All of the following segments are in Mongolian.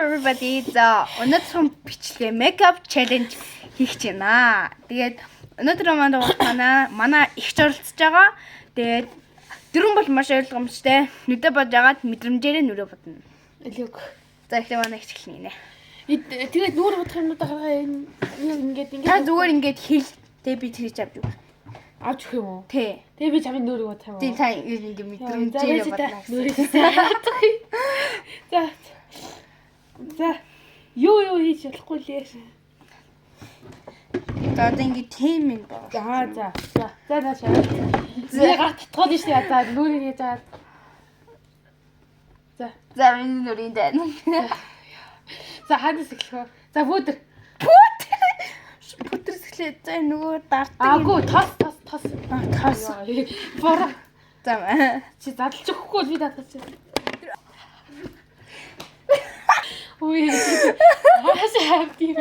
everybody. За өнөөдрийн бичлэгээ makeup challenge хийх гэж байна. Тэгээд өнөөдөр манай их оролцож байгаа. Тэгээд дөрөв бол маш ойлгомжтой. Нүдэ бод ягаад мэдрэмжээр нүрэ бодно. Элэг. За эхлээ манай их эхлэнэ. Тэгээд нүур бодох юмнуудаа хараа ингээд та зүгээр ингээд хэлтэй би тэрийг авч юу. Авч өгөх юм уу? Тий. Тэгээ би чамын нүрийг бодох юм уу? Тий та ингээд мэдрэмжээр бодно. Нүрийг. За. Юу хийж болохгүй лээ. За одоо ингээд тийм юм байна. За. За наашаа. Зэ гарт татгал нь шүү. За нүрийг хийж аваад. За миний нүрийн дээн. За ханаас эхлэх. За бүдэр. Бүдэрс эхлэе. За нөгөө дартаг. Аагүй тос. Тос. Бора. За чи задлж өгөхгүй би татчих. Ой. Хаашаа хавдив.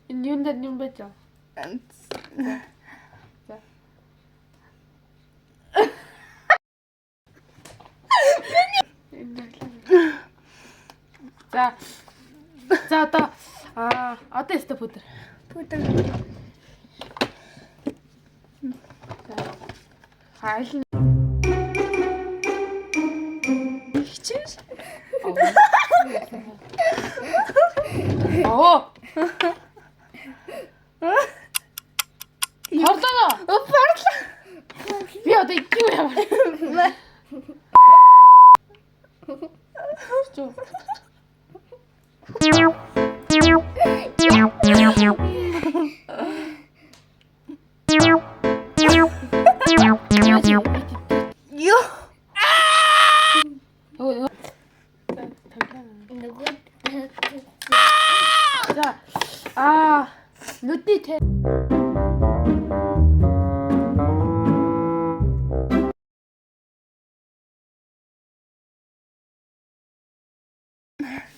Юундаа юм бэ жаа. За одоо одоо яста бүдэр. Хайл. Хичээж. Оо. Хорлоо. Хорлоо. Би одоо юу яа. Нүдний тэ.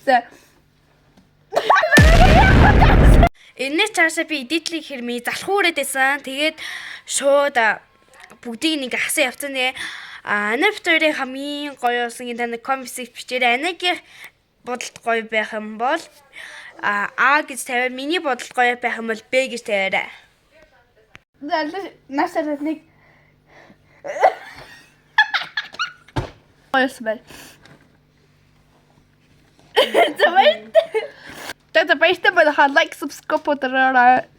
За. Энэс цаашаа би эдитлийг хэрмээ залхуурээд байсан. Тэгээд шууд бүгдийг нэг хасан явцсан нэ. Анапторын хамгийн гоё болсон энэ тань комикс бичээрэй. Анагийн бодолд гоё байх юм бол А гэж тавиад миний бодолд гоё байх юм бол Б гэж тавиарай. За насаар нэг гоёс бай. За баяр. Та баяртай байх лайк subscribe